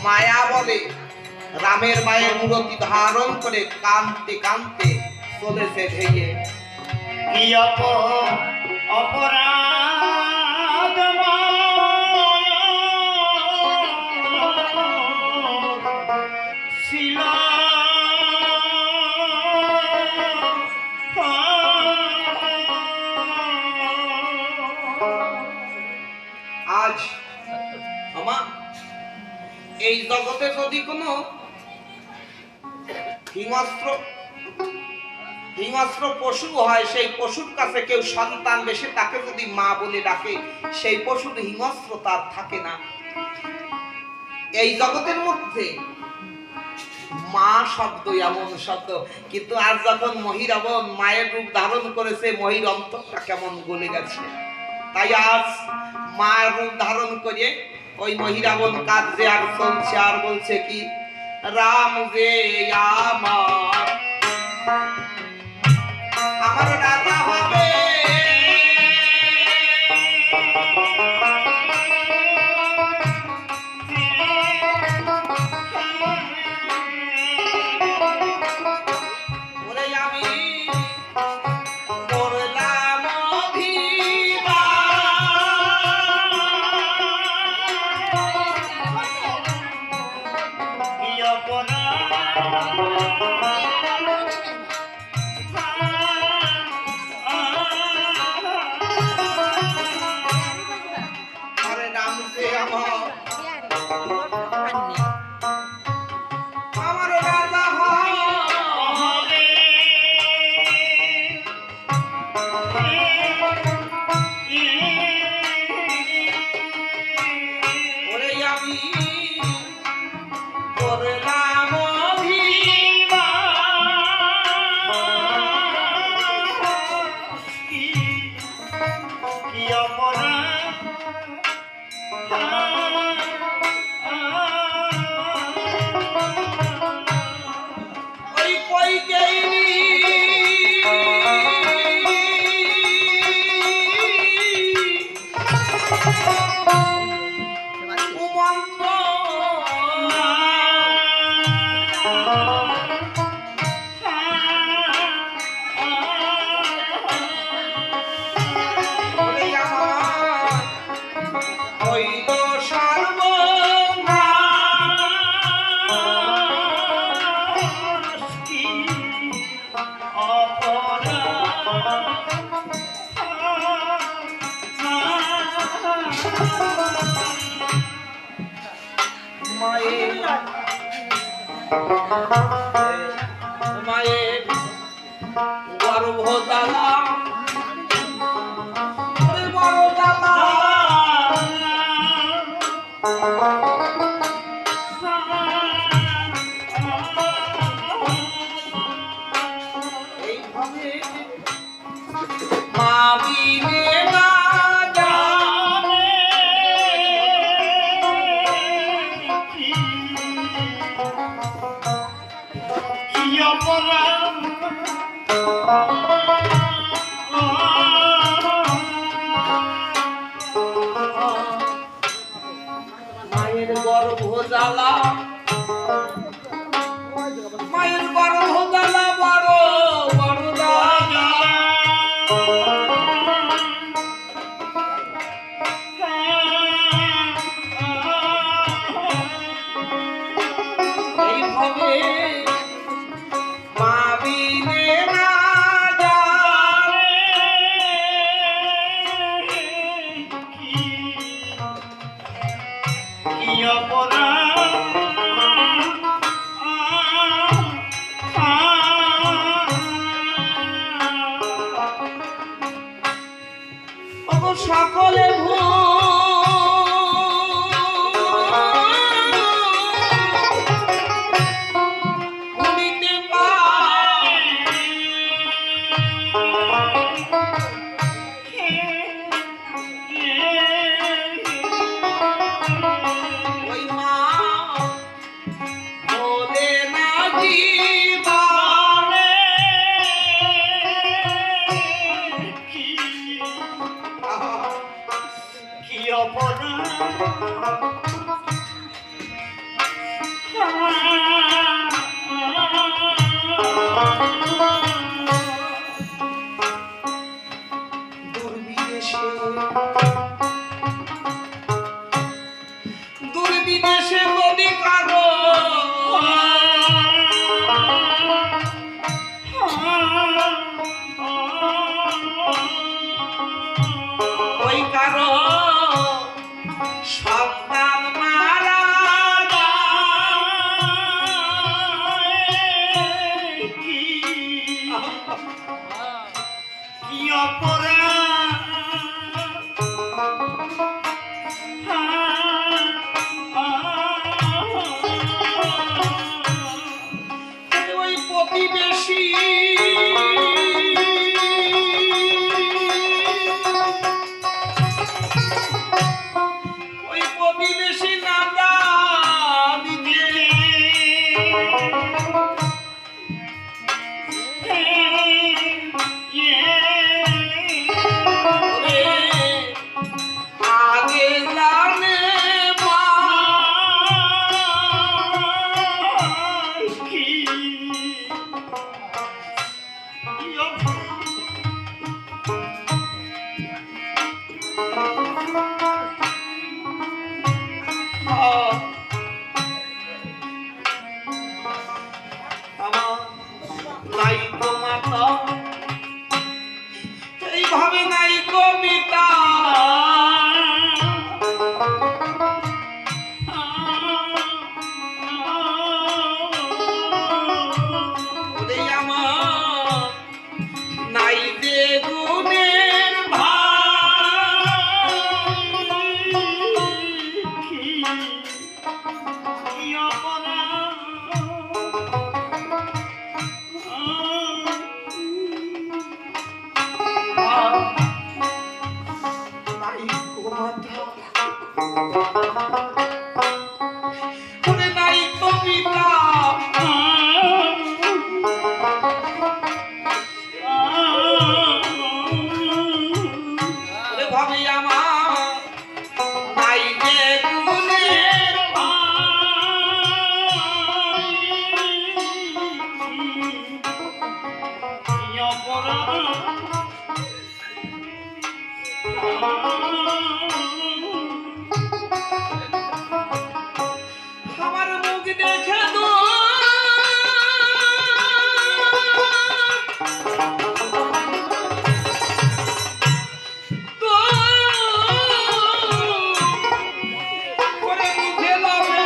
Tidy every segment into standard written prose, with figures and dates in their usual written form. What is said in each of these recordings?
মায়া বলে রামের মায়ের মূর্তি ধারণ করে কাঁদতে কাঁদতে চলেছে ভেঙে। কি অপরাধ ছিল আজ আমার এই জগতে যদি কোনো হিংস্র পশু হয়, সেই পশুর কাছে কেউ সন্তান বেশি তাকে যদি মা বলে ডাকে, সেই পশুর হিংস্র তার থাকে না। এই জগতের মধ্যে মা শব্দ এমন শব্দ, কিন্তু আজ যখন মহিরাবণ মায়ের রূপ ধারণ করেছে, মহির অন্তরটা কেমন গলে গেছে। তাই আজ মায়ের রূপ ধারণ করে ওই মহিরাবণ কাঁদছে আর চলছে আর বলছে কি, রাম যে আমার রাজা হবে, মায়ের গর্ভ জ্বালা বড় জ্বালা, এইভাবে মা বিনে না মায়ের গর্ভ জ্বালা, মায়ের গর্ভ জ্বালা বড় বড় জ্বালা, এইভাবে মা বিনে না যায়, কি অপরাধ সকলে ভুলিতে ওই মা বলে না জীবনে কি বিদেশে যদি কারো ওই কারো সন্তান মারা যায়, কি অপরাধ ওই প্রতিবেশী ওই প্রতিবেশী না জানিতে ওরে আগে জানে মা কি আমার নাই গো মাতা এইভাবে নাই গো পিতা ওরে আমার নাই দে গুণের ভাই কি অপরাধ নাই গো মাতা ওরে নাই তো পিতা ওরে ভাবি আমার নাই দে গুণের কি অপরাধ আমার মুখ দেখে দো করে মুখে লাভে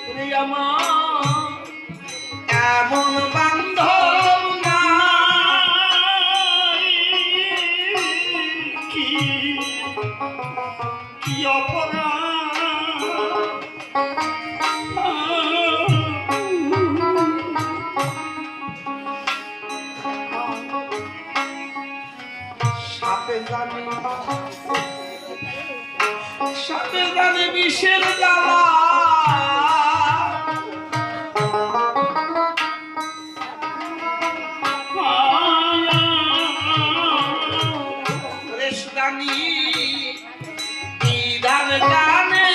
ওরে আমার এমন বান্ধব না কি অপরাধ সাপে জানে বিষের জ্বালা ওরে সুদানি বিধান জানে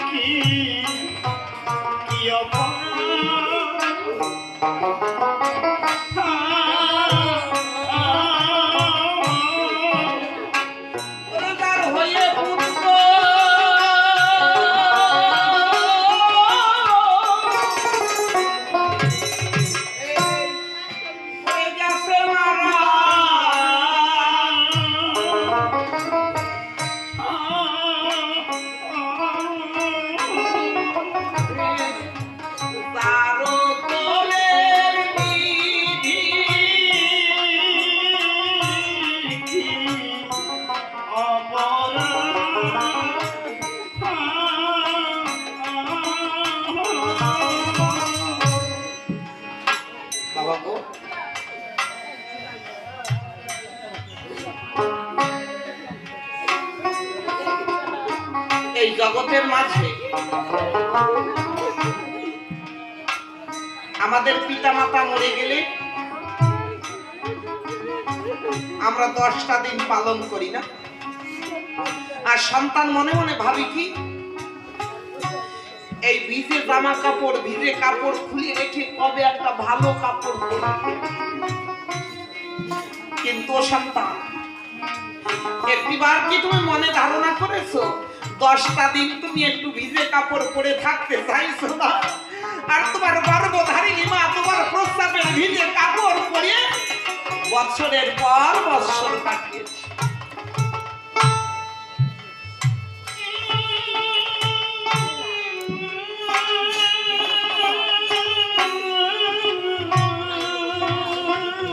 কি অপরাধ ওরে যার হয়ে পুত্র হয়ে গেছে মারা তারো তোলের বিধি বাবা গো এই জগতের মাঝে আমাদের পিতামাতা মরে গেলে আমরা 10টা দিন পালন করি না, আর সন্তান মনে মনে ভাবি কি এই ভিজে জামা কাপড় ভিজে কাপড় খুলে রেখে কবে একটা ভালো কাপড় পরে। কিন্তু সন্তান, একটিবার কি তুমি মনে ধারণা করেছো 10টা দিন তুমি একটু ভিজে কাপড় পরে থাকতে চাইছো না? আর তোমার গর্ভধারিণী মা তোমার প্রস্রাবের ভিজে কাপড় পরে বছরের পর বছর কাটিয়েছে।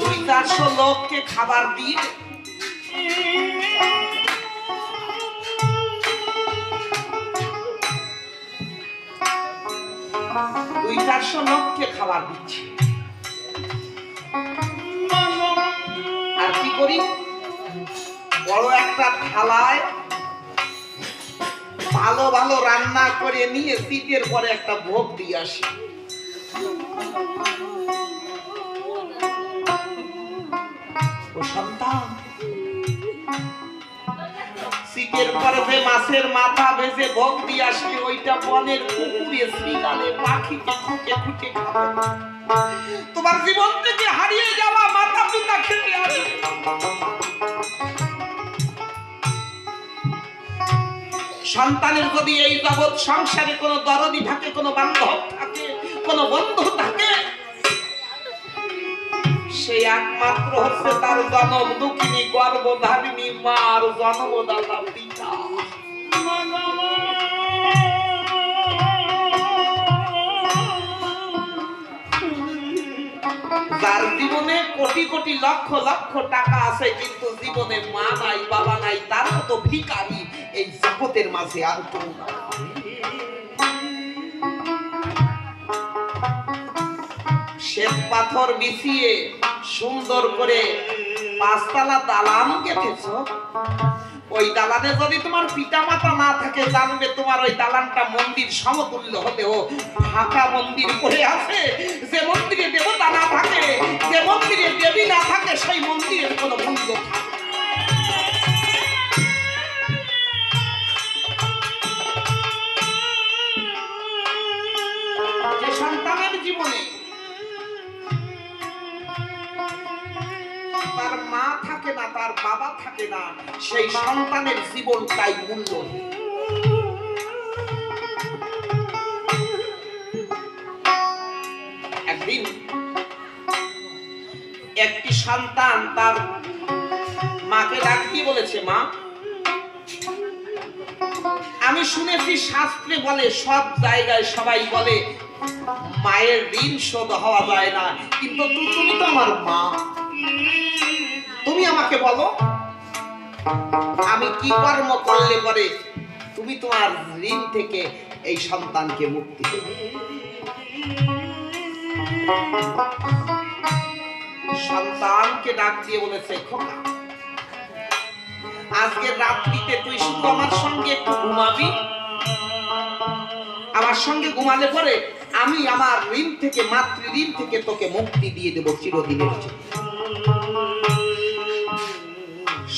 দুই 400 লোককে খাবার দিয়ে 200-400 লোককে খাবার দিচ্ছি। আর কি করি, বড় একটা থালায় ভালো ভালো রান্না করে নিয়ে শীতের পরে একটা ভোগ দিয়ে আসি। ও সন্তান, শীতের পরে যে মাছের মাথা ভেজে ভোগ দিয়ে আসলে ওইটা বনের কুকুরে শ্রীগালে পাখিকে খুঁটে খুঁটে খাবে। তোমার জীবন থেকে হারিয়ে যাওয়া মাথা পিতা খেতে আসবে। সন্তানের যদি এই জগৎ সংসারে কোনো দরদি থাকে, কোনো বান্ধব থাকে, কোনো বন্ধু থাকে, সে একমাত্র হচ্ছে তার জনম দুঃখিনী গর্ভধারিণী মার জন্মদাতা পিতা। যার জীবনে কোটি কোটি লক্ষ লক্ষ টাকা আছে কিন্তু জীবনে মা নাই বাবা নাই, তার মতো ভিখারি এই জগতের মাঝে আর কেউ নাই। শ্বেত পাথর বিছিয়ে সুন্দর করে 5তলা দালান গেঁথেছ। ওই দালানে যদি তোমার পিতা মাতা না থাকে, জানবে তোমার ওই দালানটা মন্দির সমতুল্য হলেও ফাঁকা মন্দির পড়ে আছে। যে মন্দিরে দেবতা না থাকে, যে মন্দিরে দেবী না থাকে, সেই মন্দিরের কোনো মূল্য থাকে না। যে সন্তানের জীবনে তার মা থাকে না, তার বাবা থাকে না, সেই সন্তানের জীবনটাই মূল্য। একদিন একটি সন্তান তার মাকে ডাক দিয়ে বলেছে, মা, আমি শুনেছি শাস্ত্রে বলে, সব জায়গায় সবাই বলে মায়ের ঋণ শোধ হওয়া যায় না, কিন্তু তুমি তো আমার মা, তুমি আমাকে বলো আমি কি কর্ম করলে পরে তুমি তোমার ঋণ থেকে এই সন্তানকে মুক্তি দেবে। সন্তানকে ডাক দিয়ে বলেছে, খোকা, আজকে রাত্রিতে তুই শুধু আমার সঙ্গে একটু ঘুমাবি। আমার সঙ্গে ঘুমালে পরে আমি আমার ঋণ থেকে, মাতৃ ঋণ থেকে তোকে মুক্তি দিয়ে দেব চিরদিনের জন্য।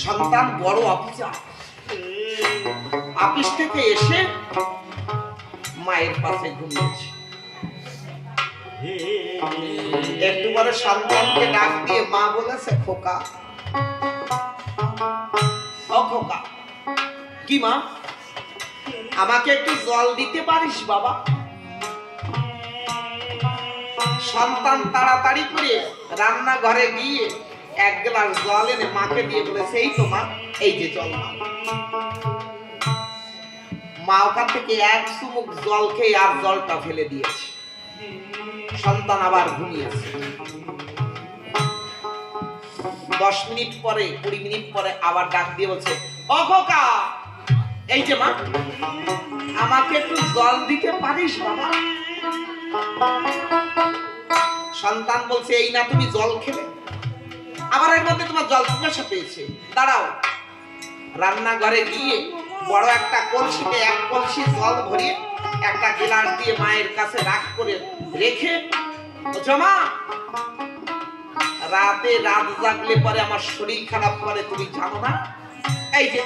সন্তান বড় অফিসার, অফিস থেকে এসে মায়ের পাশে ঘুমিয়েছে। একটু পরে সন্তানকে ডাক দিয়ে মা বলেছে, খোকা, ও খোকা। কি মা? আমাকে একটু জল দিতে পারিস বাবা? সন্তান তাড়াতাড়ি করে রান্নাঘরে গিয়ে 1 গ্লাস জল এনে মাকে দিয়ে বলেছে, এই তো মা, এই যে জল। মা ওখান থেকে 1 চুমুক জল খেয়ে আর জলটা ফেলে দিয়েছে। সন্তান আবার ঘুমিয়েছে। 10 মিনিট পরে, 20 মিনিট পরে আবার ডাক দিয়ে বলছে, ও খোকা, এই যে মা, আমাকে একটু জল দিতে পারিস বাবা? সন্তান বলছে, এই না তুমি জল খেলে, আবার এর মধ্যে তোমার জল পিপাসা পেয়েছে, দাঁড়াও। রান্নাঘরে গিয়ে বড় একটা কলসিতে 1 কলসি জল ভরিয়ে একটা গ্লাস দিয়ে মায়ের কাছে রাখ করে রেখে, মা, রাতে রাত জাগলে পরে আমার শরীর খারাপ করে, তুমি জানো না? এই যে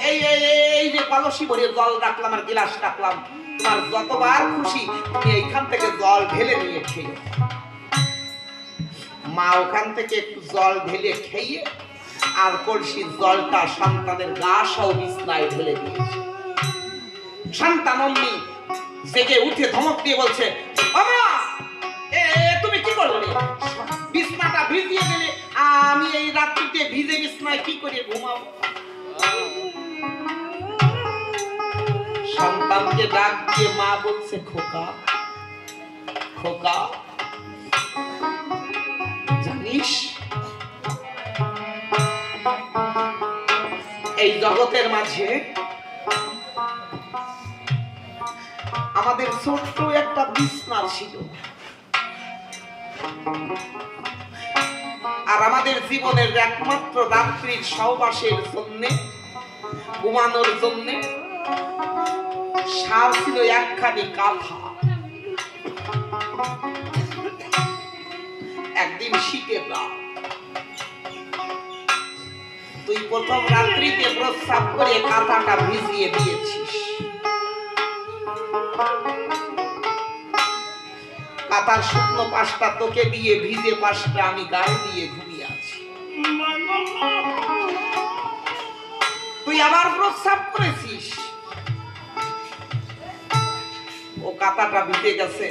এই যে কলসি ভরিয়ে জল রাখলাম আর গ্লাস রাখলাম, তোমার যতবার খুশি তুমি এইখান থেকে জল ঢেলে নিয়ে খেয়ে। মা ওখান থেকে একটু জল ঢেলে খেয়ে আর কলসির জলটা সন্তানের গা সহ বিছনায় ঢেলে দিয়েছে। সন্তান অমনি জেগে উঠে ধমক দিয়ে বলছে, বাবা তুমি কি করলে? বিছনাটা ভিজিয়ে দিলে, আমি এই রাত্রিতে ভিজে বিছনায় কি করে ঘুমাবো? সন্তানকে ডাক দিয়ে মা বলছে, খোকা খোকা, জানিস এই জগতের মাঝে আমাদের ছোট্ট একটা বিছনা ছিল, আর আমাদের জীবনের একমাত্র রাত্রির সহবাসের জন্য, ঘুমানোর জন্য সার ছিল একখানি কাঁথা। একদিন শীতের রাত, তুই প্রথম রাত্রিতে প্রস্রাব করে কাঁথাটা ভিজিয়ে দিয়েছিস। কাঁথার শুকনো পাশটা তোকে দিয়ে, ভিজে পাশটা আমি গায়ে দিয়ে ঘুমিয়ে আছি। তুই আবার প্রস্রাব করেছিস, ও কাঁথাটা ভিজে গেছে।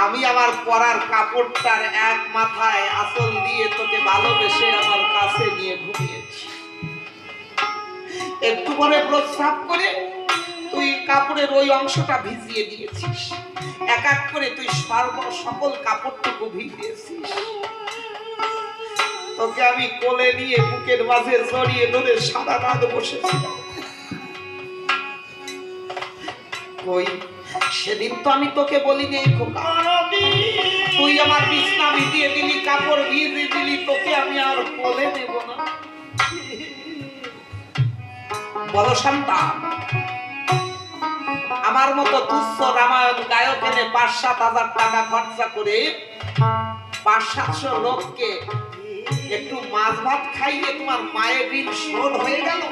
আমি আমার পরার কাপড়টার এক মাথায় আঁচল দিয়ে তোকে ভালোবেসে আমার কাছে নিয়ে ঘুমিয়েছি। একটু পরে প্রস্রাব করে তুই কাপড়ের ওই অংশটা ভিজিয়ে দিয়েছিস। এক এক করে তুই সকল কাপড়টুকু ভিজিয়েছিস। তোকে আমি কোলে নিয়ে বুকের মাঝে জড়িয়ে ধরে সারা রাত বসেছিলাম। কই সেদিন তো আমি তোকে বলিনি খোকা, তুই আমার বিছনা ভিজিয়ে দিলি, কাপড় ভিজিয়ে দিলি, তোকে আমি আর কোলে নেব না। বলো সন্তান, আমার মতো তুচ্ছ রামায়ণ গায়ক এনে ৫-৭ হাজার টাকা খরচা করে ৫-৭০০ লোককে একটু মাছ ভাত খাইয়ে তোমার মায়ের ঋণ শোধ হয়ে গেল?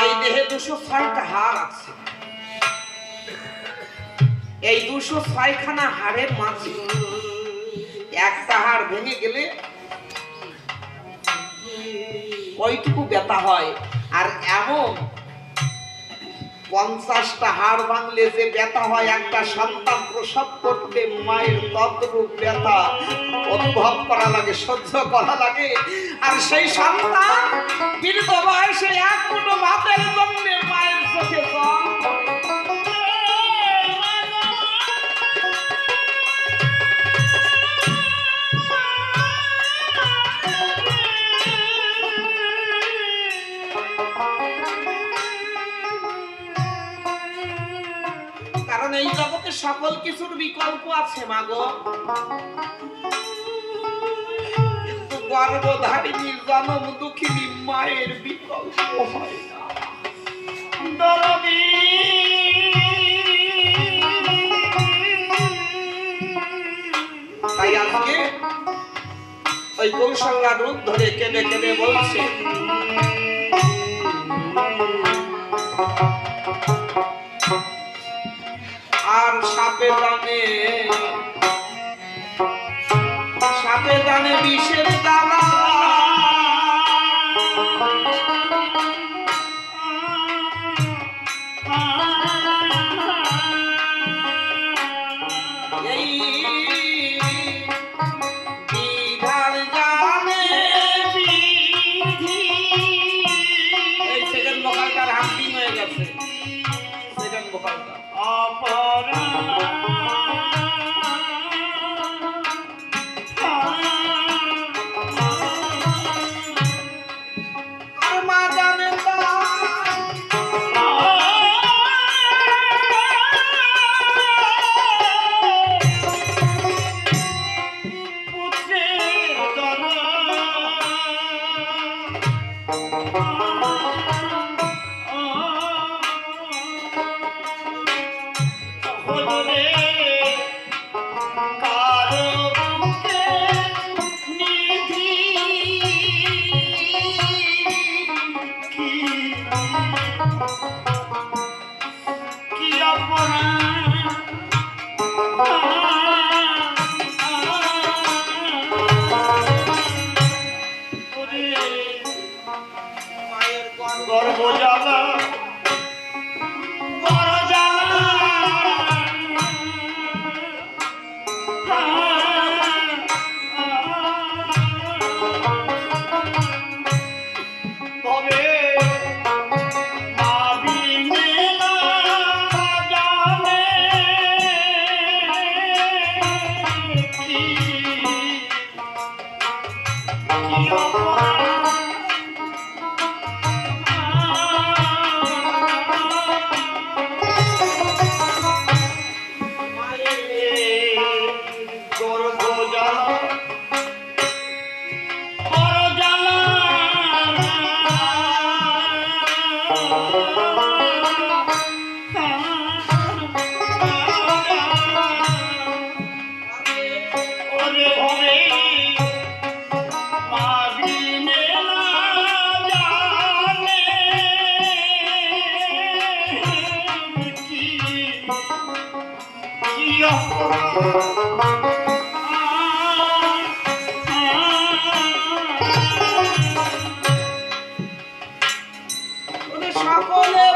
এই দেহে ২০৬টা হাড় আছে। এই ২০৬ খানা হাড়ের মাঝে একটা হাড় ভেঙে গেলে কয়টুকু ব্যথা হয়, আর এমন ৫০টা হাড় ভাঙলে যে ব্যথা হয়, একটা সন্তান প্রসব করতে মায়ের তদ্রূপ ব্যথা অনুভব করা লাগে, সহ্য করা লাগে। আর সেই সন্তান বৃদ্ধ বয়সে এক মুঠো ভাতের জন্য মায়ের চোখে জল। কারণ এই জগতে সকল কিছুর বিকল্প আছে মাগো, কিন্তু গর্ভধারিণী জনম দুঃখিনী মায়ের বিকল্প হয় না। তাই আজকে ওই কৌশল্যা রূপ ধরে কেঁদে কেঁদে বলছে, আর সাপে জানে বিষের জ্বালা, এই বিধার জানে বিধি। এই সেকেন্ড ভোকালটার হাম্পিং হয়ে গেছে, সেকেন্ড ভোকালটা আর মা জানে না। কি অপরাধ কি অপরাধ ওরে সকলে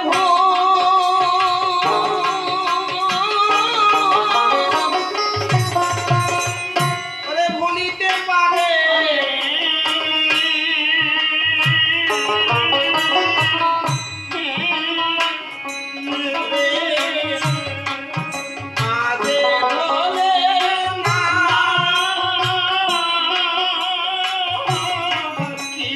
ওরে ভুলিতে পারে আজে ভোলে না কি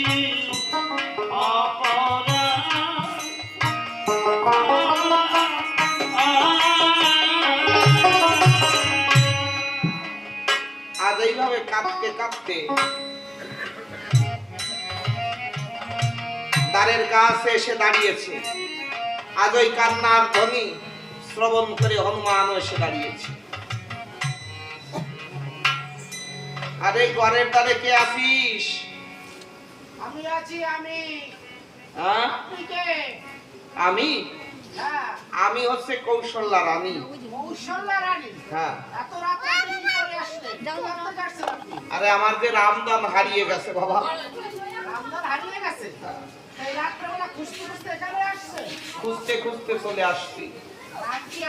আজ এইভাবে কাঁদতে কাঁদতে দ্বারের কাছে এসে দাঁড়িয়েছে। আজ ওই কান্নার ধ্বনি শ্রবণ করে হনুমান এসে দাঁড়িয়েছে। আরে ঘরের দ্বারে কে আসিস? আমি আছি। আমি হ্যাঁ? আপনি কে? আমি হ্যাঁ, আমি হচ্ছে কৌশল্যা রানী। কৌশল্যা রানী। হ্যাঁ। এত রাতে আপনি কি করে আসলেন? কোথায় যাচ্ছেন আপনি? আরে আমার যে রামদান হারিয়ে গেছে বাবা। রামদান হারিয়ে গেছে? এই রাত্রেবেলা খুঁজতে খুঁজতে এখানে আসছে? খুঁজতে খুঁজতে চলে আসছি। আর কি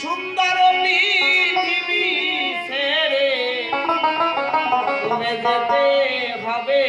সুন্দর পৃথিবী ছেড়ে চলে যেতে হবে।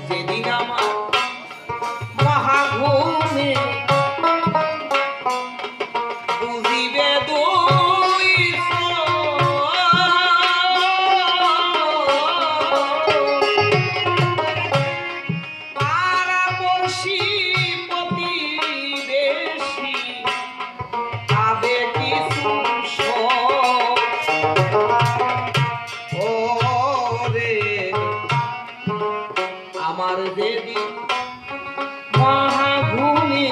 যেদিন আমার মহাঘুমে বুঝিবে দুই পাড়াপড়শি প্রতিবেশী পাবে কিছু ও রে আমার দেবী মহাভূমি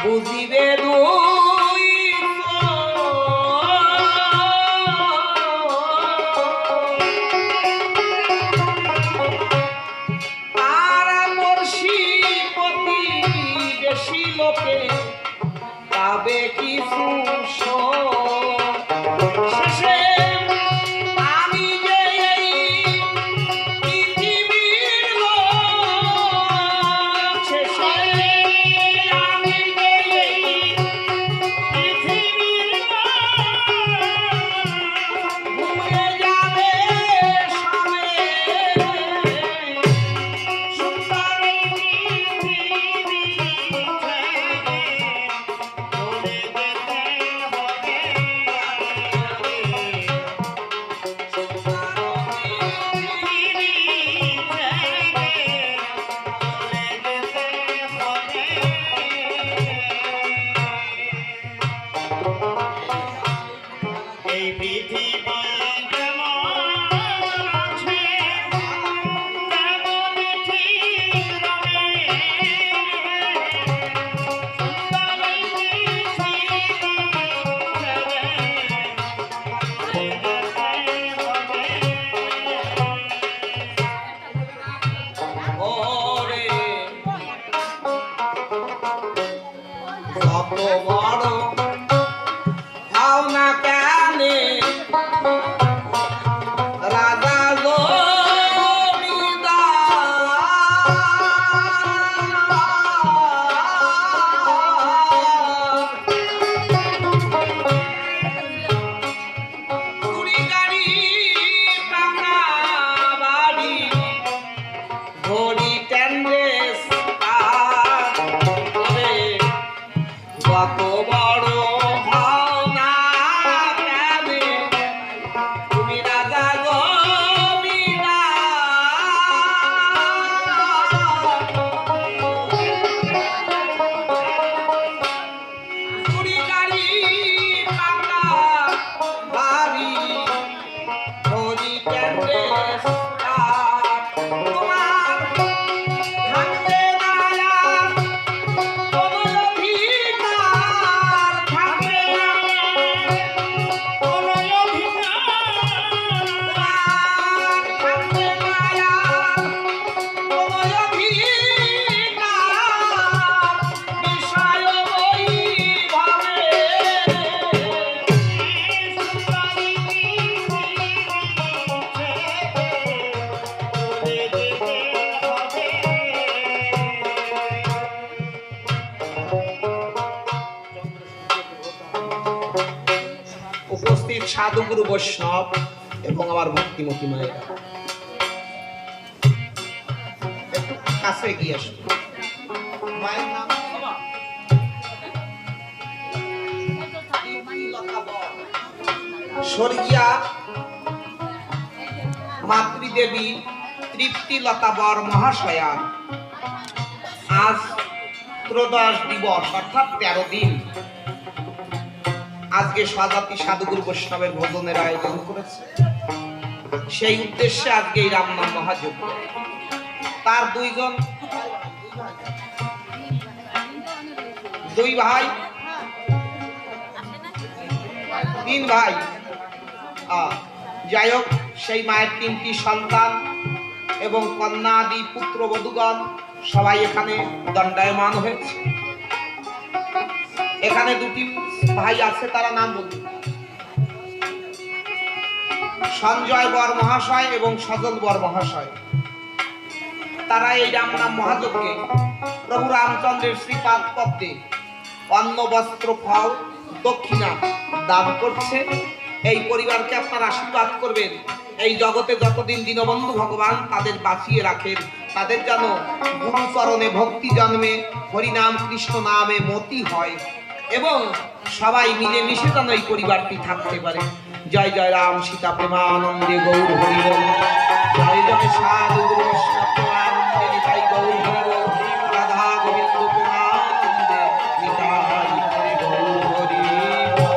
বুঝিবে দুই পাড়াপড়শি প্রতিবেশী লোকে পাবে কিছু শেষে আমি যে এই পৃথিবীর লোক, শেষে আমি যে এই পৃথিবীর লোক, ভুলে যাবে সবে সুন্দর পৃথিবী এই পৃথিবী যেমন আছে তেমন ঠিক রবে। সুন্দর পৃথিবী ছেড়ে যেতে হবে। ওরে কত বড় হও না কেনে রাজা জমিদার উপস্থিত সাধুগুরু বৈষ্ণব এবং আমার ভক্তিমতী মায়েরা, একটু কাছে এগিয়ে আসুন। মায়ের নাম স্বর্গীয়া মাতৃদেবী তৃপ্তিলতা বর মহাশয়া আজ ত্রয়োদশ দিবস অর্থাৎ 13 দিন আজকে স্বজাতি সাধুগুরু বৈষ্ণবের ভোজনের আয়োজন করেছে। সেই উদ্দেশ্যে আজকে এই রামনাম মহাযজ্ঞ। তার দুই ভাই 3 ভাই, যাই হোক সেই মায়ের 3টি সন্তান এবং কন্যা আদি পুত্র বধূগণ সবাই এখানে দণ্ডায়মান হয়েছে। এখানে 2টি ভাই আছে, তারা নাম বলুন। সঞ্জয় বর মহাশয় এবং সজল বর মহাশয়। তারা এই রামনাম মহাযজ্ঞে প্রভু রামচন্দ্রের শ্রীপাদ পদ্মে অন্ন বস্ত্র ফল দক্ষিণা দান করছে। এই পরিবারকে আপনারা আশীর্বাদ করবেন, এই জগতে যতদিন দীনবন্ধু ভগবান তাদের বাঁচিয়ে রাখেন, তাদের যেন গুরুচরণে ভক্তি জন্মে, হরিনাম কৃষ্ণ নামে মতি হয় এবং সবাই মিলে মিশে যেন এই পরিবারটি থাকতে পারে। জয় জয় রাম সীতা প্রেমানন্দে গৌর হরি বল। জয় জয় সাধু গুরু বৈষ্ণব প্রেমানন্দে নিতাই গৌর হরি বল। রাধা গোবিন্দ প্রেমানন্দে নিতাই হরি গৌর হরি বল।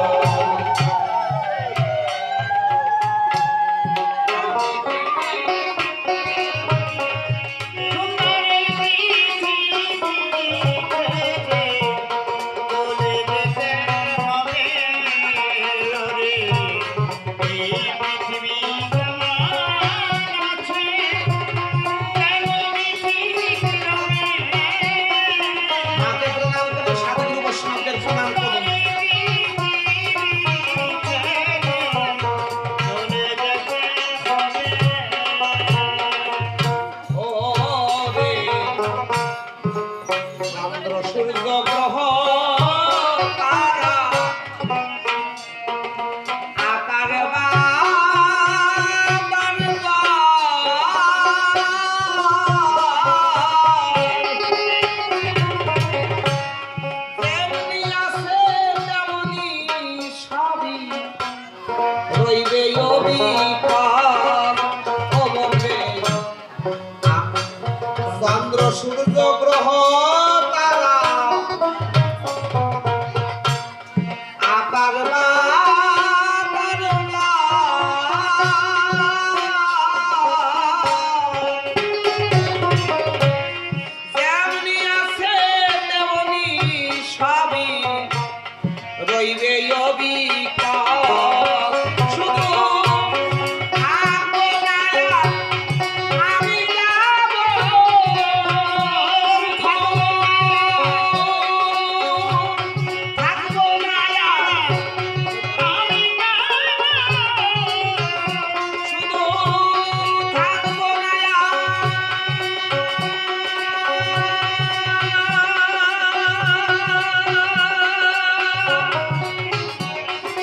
মাকে প্রণাম করে সাধুগুরু বৈষ্ণবদের প্রণাম করুন। ও রে চন্দ্র সূর্য গ্রহ তারা আকার বাদান তেমনি আছে তেমনি সবই রইবে অবিকাল। ও বলবে চন্দ্র সূর্য গ্রহ তারা আকার বাদান যেমনি আছে তেমনি সবই রইবে অবিকাল। শুধু থাকবো না আমি যাব, থাকবো না আমি শুধু থাকবো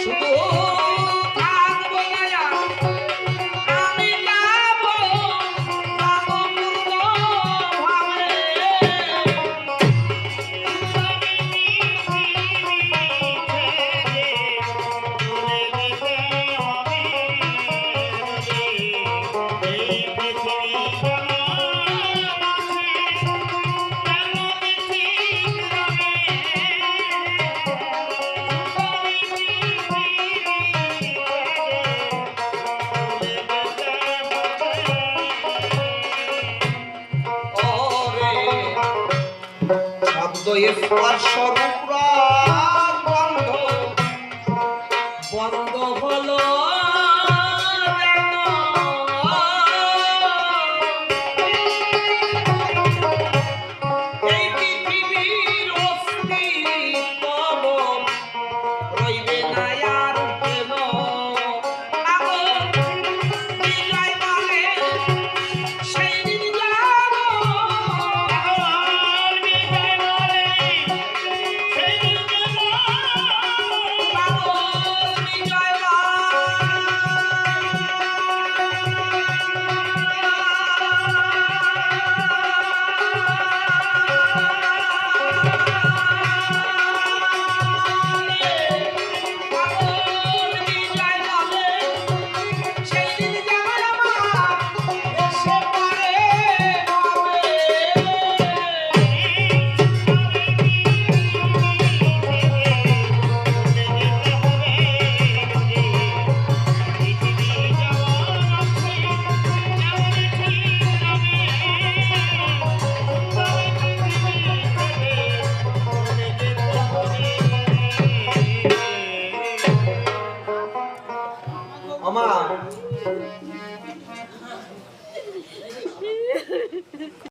শুধু থাকবো না আমি যাব পূর্ণ ভাবে। শব্দ স্পর্শ রূপ বন্ধ বন্ধ হলো এই পৃথিবীর অস্তিত্ব রইবে না আর কেন। বিজয় বলে সেই দিন যাব, বিজয় বলে সেই দিন যাব। আমার